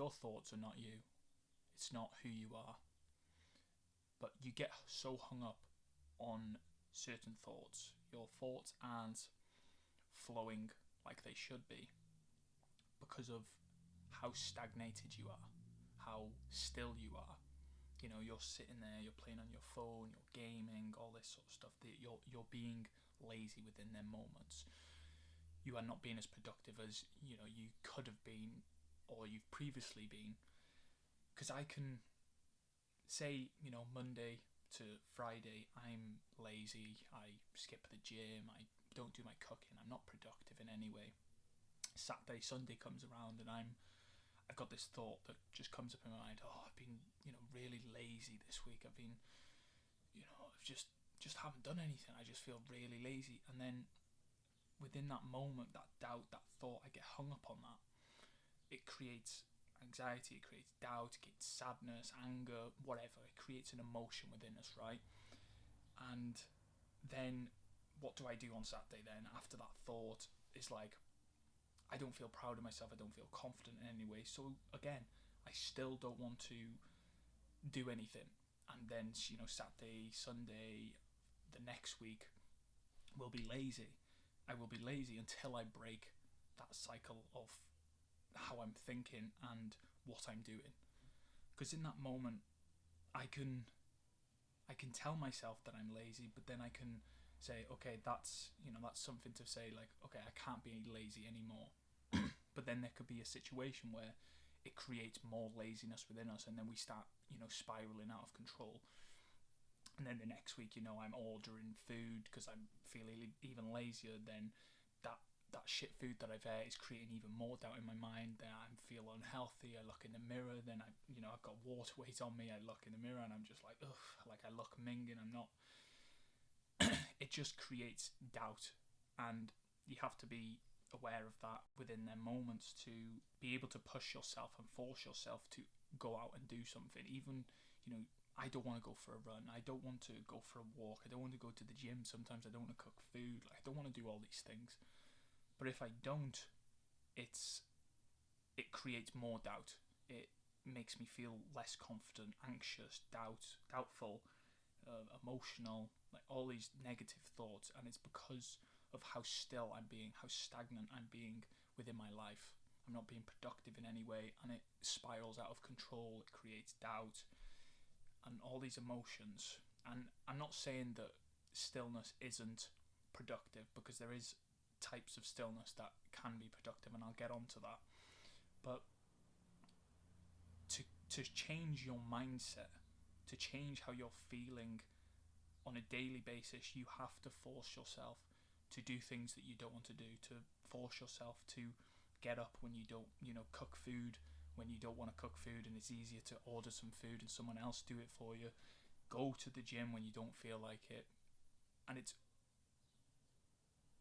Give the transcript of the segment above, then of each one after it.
your thoughts are not you. It's not who you are. But you get so hung up on certain thoughts. Your thoughts aren't flowing like they should be because of how stagnated you are, how still you are. You know, you're sitting there, you're playing on your phone, you're gaming, all this sort of stuff. That you're being lazy within them moments. You are not being as productive as you could have been, or you've previously been. Because I can say, Monday to Friday, I'm lazy. I skip the gym. I don't do my cooking. I'm not productive in any way. Saturday, Sunday comes around, and I've got this thought that just comes up in my mind. Oh, I've been, really lazy this week. I've been, I've just haven't done anything. I just feel really lazy. And then within that moment, that doubt, that thought, I get hung up on that. It creates anxiety, it creates doubt, it creates sadness, anger, whatever. It creates an emotion within us, right? And then what do I do on Saturday then after that thought? Is like, I don't feel proud of myself, I don't feel confident in any way. So again, I still don't want to do anything. And then, Saturday, Sunday, the next week will be lazy. I will be lazy until I break that cycle of how I'm thinking and what I'm doing. Because in that moment, I can tell myself that I'm lazy, but then I can say, okay, that's something to say, like, okay, I can't be lazy anymore. But then there could be a situation where it creates more laziness within us, and then we start, spiraling out of control. And then the next week, I'm ordering food because I'm feeling even lazier. Then that shit food that I've ate is creating even more doubt in my mind. Then I feel unhealthy. I look in the mirror. Then I've got water weight on me. I look in the mirror and I'm just like, ugh, like I look minging. I'm not. It just creates doubt, and you have to be aware of that within their moments to be able to push yourself and force yourself to go out and do something. Even, I don't want to go for a run. I don't want to go for a walk. I don't want to go to the gym. Sometimes I don't want to cook food. Like, I don't want to do all these things. But if I don't, it creates more doubt. It makes me feel less confident, anxious, doubtful, emotional, like all these negative thoughts. And it's because of how still I'm being, how stagnant I'm being within my life. I'm not being productive in any way, and it spirals out of control. It creates doubt and all these emotions. And I'm not saying that stillness isn't productive, because there is types of stillness that can be productive, and I'll get onto that. But to change your mindset, to change how you're feeling on a daily basis, you have to force yourself to do things that you don't want to do, to force yourself to get up when you don't, cook food when you don't want to cook food, and it's easier to order some food and someone else do it for you. Go to the gym when you don't feel like it. And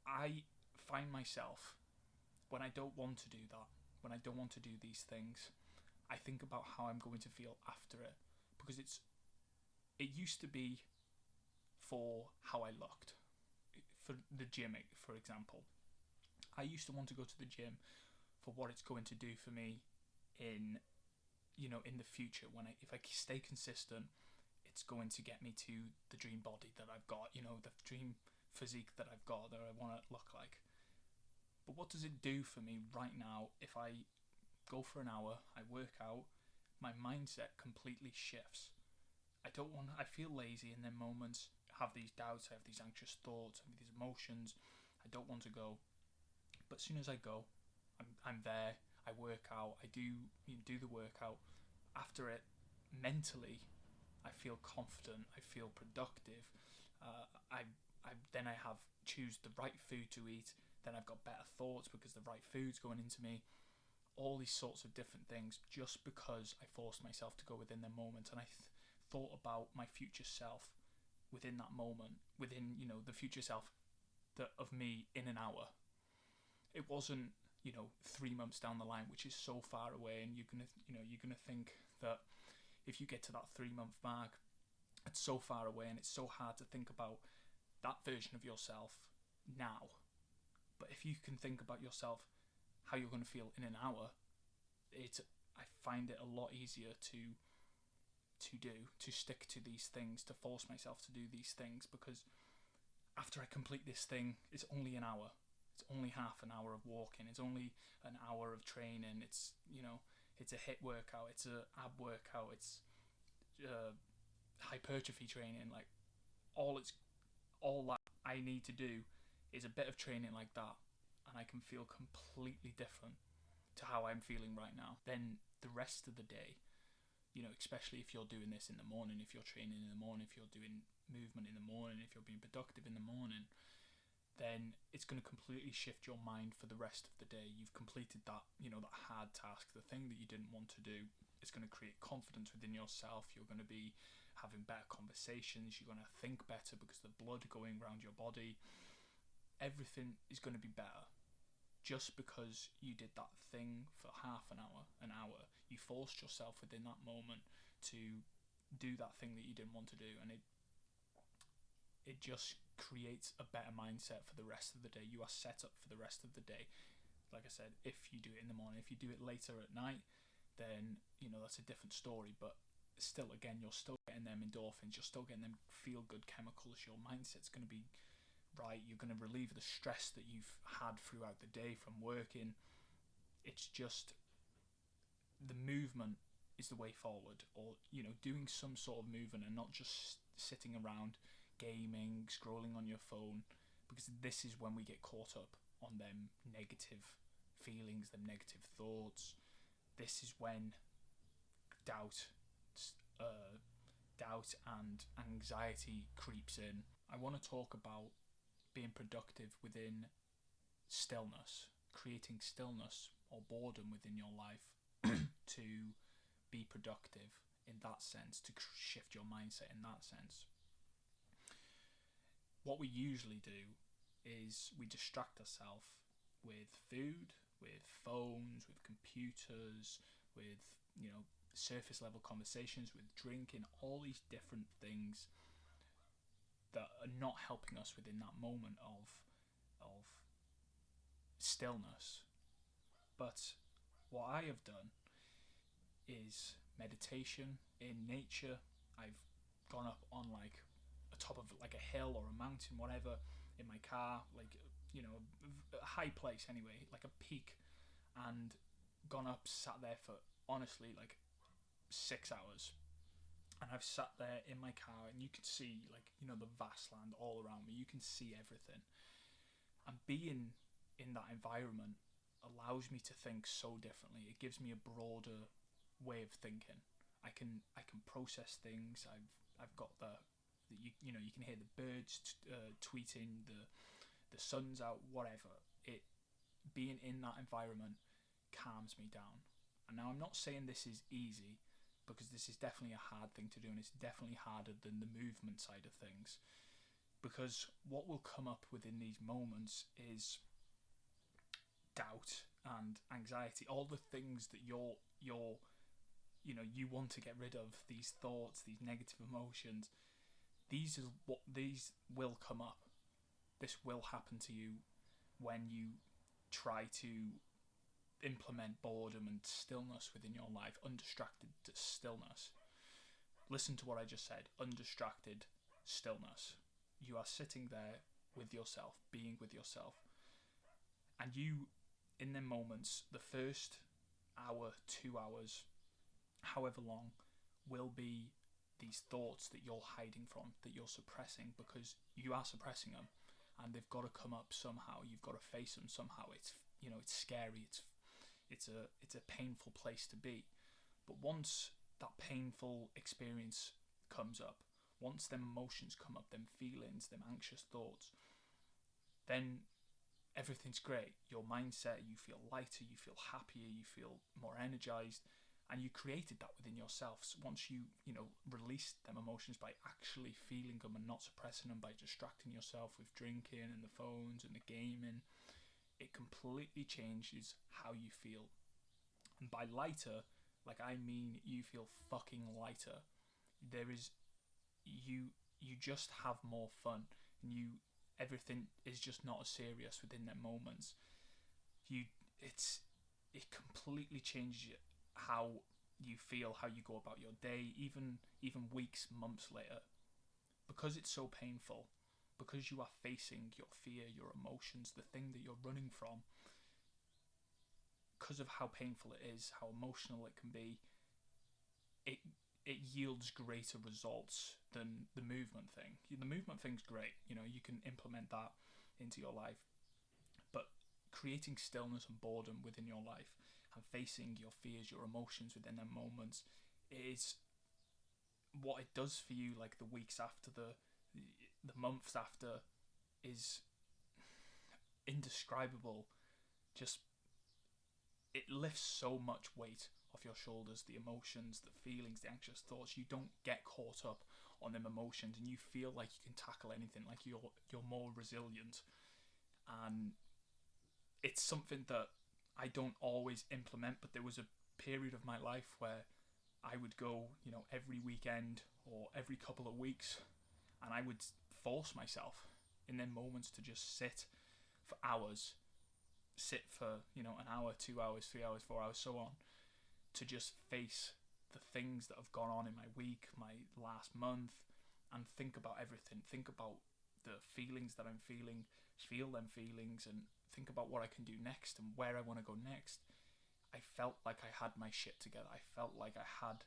I find myself, when I don't want to do that, when I don't want to do these things, I think about how I'm going to feel after it, because it used to be for how I looked. For the gym, for example, I used to want to go to the gym for what it's going to do for me in the future. If I stay consistent, it's going to get me to the dream body that I've got, the dream physique that I've got, that I want to look like. But what does it do for me right now if I go for an hour, I work out, my mindset completely shifts. I feel lazy in them moments, I have these doubts, I have these anxious thoughts, I have these emotions, I don't want to go. But as soon as I go, I'm there, I work out, I do the workout. After it, mentally, I feel confident, I feel productive. Then I choose the right food to eat. Then I've got better thoughts because the right food's going into me. All these sorts of different things, just because I forced myself to go within the moment, and I thought about my future self within that moment, within the future self of me in an hour. It wasn't 3 months down the line, which is so far away, and you're gonna think that if you get to that 3-month mark, it's so far away, and it's so hard to think about that version of yourself now. But if you can think about yourself, how you're going to feel in an hour, it's I find it a lot easier to stick to these things, to force myself to do these things, because after I complete this thing, it's only an hour. It's only half an hour of walking. It's only an hour of training. It's, it's a HIIT workout. It's a ab workout. It's hypertrophy training. Like all that I need to do is a bit of training like that, and I can feel completely different to how I'm feeling right now. Then the rest of the day, especially if you're doing this in the morning, if you're training in the morning, if you're doing movement in the morning, if you're being productive in the morning, then it's going to completely shift your mind for the rest of the day. You've completed that, that hard task, the thing that you didn't want to do. It's going to create confidence within yourself. You're going to be having better conversations. You're going to think better because the blood going around your body. Everything is going to be better. Just because you did that thing for half an hour, you forced yourself within that moment to do that thing that you didn't want to do, and it just creates a better mindset for the rest of the day. You are set up for the rest of the day. Like I said, if you do it in the morning, if you do it later at night, then that's a different story. But still, again, you're still getting them endorphins, you're still getting them feel-good chemicals. Your mindset's going to be right. You're going to relieve the stress that you've had throughout the day from working. It's just the movement is the way forward, or doing some sort of movement and not just sitting around gaming, scrolling on your phone, because this is when we get caught up on them negative feelings, them negative thoughts. This is when doubt and anxiety creeps in. I want to talk about being productive within stillness, creating stillness or boredom within your life to be productive in that sense, to shift your mindset in that sense. What we usually do is we distract ourselves with food, with phones, with computers, with surface level conversations, with drinking, all these different things that are not helping us within that moment of stillness. But what I have done is meditation in nature. I've gone up on like a top of like a hill or a mountain, whatever, in my car, like a high place anyway, like a peak, and gone up, sat there for honestly like 6 hours. And I've sat there in my car, and you can see the vast land all around me. You can see everything. And being in that environment allows me to think so differently. It gives me a broader way of thinking. I can process things. I've got you can hear the birds tweeting, the sun's out, whatever. It being in that environment calms me down. And now I'm not saying this is easy, because this is definitely a hard thing to do, and it's definitely harder than the movement side of things. Because what will come up within these moments is doubt and anxiety, all the things that you want to get rid of, these thoughts, these negative emotions. These will come up. This will happen to you when you try to implement boredom and stillness within your life, undistracted stillness. Listen to what I just said, undistracted stillness. You are sitting there with yourself, being with yourself, and you, in them moments, the first hour, 2 hours, however long, will be these thoughts that you're hiding from, that you're suppressing, because you are suppressing them, and they've got to come up somehow. You've got to face them somehow. It's it's scary. It's a painful place to be. But once that painful experience comes up, once them emotions come up, them feelings, them anxious thoughts, then everything's great. Your mindset, you feel lighter, you feel happier, you feel more energized, and you created that within yourself. So once you release them emotions by actually feeling them and not suppressing them by distracting yourself with drinking and the phones and the gaming, it completely changes how you feel. And by lighter, I mean you feel fucking lighter. You just have more fun, and everything is just not as serious within them moments. It completely changes how you feel, how you go about your day, even weeks, months later, because it's so painful, because you are facing your fear, your emotions, the thing that you're running from, because of how painful it is, how emotional it can be, it yields greater results than the movement thing. The movement thing's great, you can implement that into your life, but creating stillness and boredom within your life and facing your fears, your emotions within them moments is what it does for you. Like the weeks after, the months after, is indescribable. Just, it lifts so much weight off your shoulders, the emotions, the feelings, the anxious thoughts. You don't get caught up on them emotions, and you feel like you can tackle anything, like you're more resilient. And it's something that I don't always implement, but there was a period of my life where I would go, every weekend or every couple of weeks, and I would force myself in them moments to just sit for hours, sit for, an hour, 2 hours, 3 hours, 4 hours, so on, to just face the things that have gone on in my week, my last month, and think about everything. Think about the feelings that I'm feeling, feel them feelings, and think about what I can do next and where I want to go next. I felt like I had my shit together. I felt like I had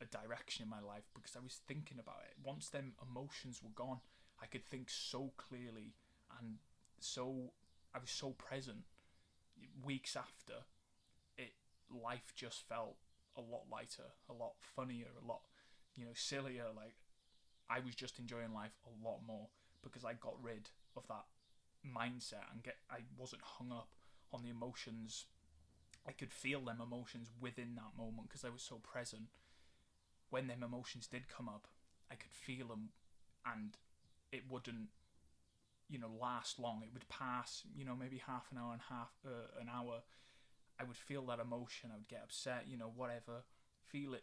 a direction in my life because I was thinking about it. Once them emotions were gone, I could think so clearly, and I was so present. Weeks after, life just felt a lot lighter, a lot funnier, a lot, sillier. Like, I was just enjoying life a lot more because I got rid of that mindset and I wasn't hung up on the emotions. I could feel them emotions within that moment because I was so present. When them emotions did come up, I could feel them, and it wouldn't, last long. It would pass, maybe half an hour and an hour. I would feel that emotion. I would get upset, whatever.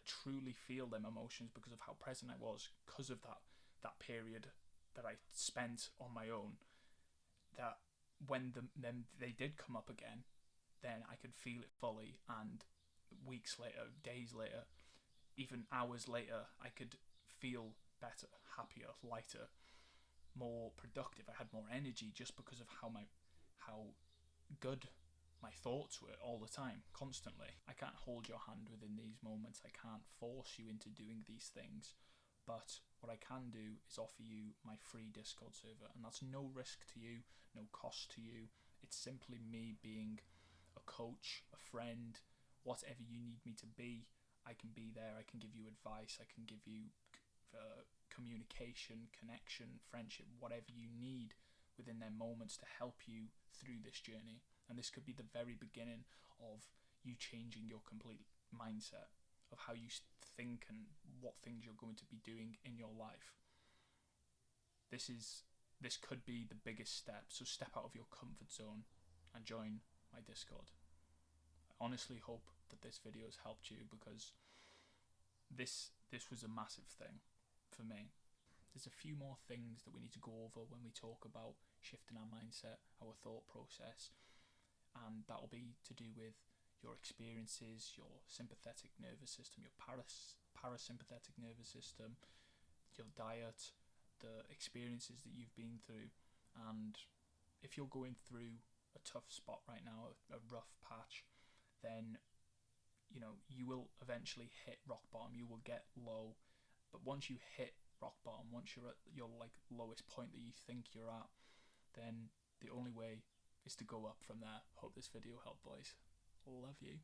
Truly feel them emotions because of how present I was, because of that period that I spent on my own. That when they did come up again, then I could feel it fully, and weeks later, days later, even hours later, I could feel better, happier, lighter, more productive. I had more energy just because of how good my thoughts were all the time, constantly. I can't hold your hand within these moments. I can't force you into doing these things. But what I can do is offer you my free Discord server, and that's no risk to you, no cost to you. It's simply me being a coach, a friend, whatever you need me to be. I can be there. I can give you advice. I can give you communication, connection, friendship, whatever you need within their moments to help you through this journey. And this could be the very beginning of you changing your complete mindset of how you think and what things you're going to be doing in your life. This could be the biggest step. So step out of your comfort zone and join my Discord. I honestly hope that this video has helped you, because this was a massive thing for me. There's a few more things that we need to go over when we talk about shifting our mindset, our thought process, and that will be to do with your experiences, your sympathetic nervous system, your parasympathetic nervous system, your diet, the experiences that you've been through. And if you're going through a tough spot right now, a rough patch, then you will eventually hit rock bottom. You will get low, but once you hit rock bottom, once you're at your lowest point that you think you're at, then the only way is to go up from there. Hope this video helped, boys. Love you.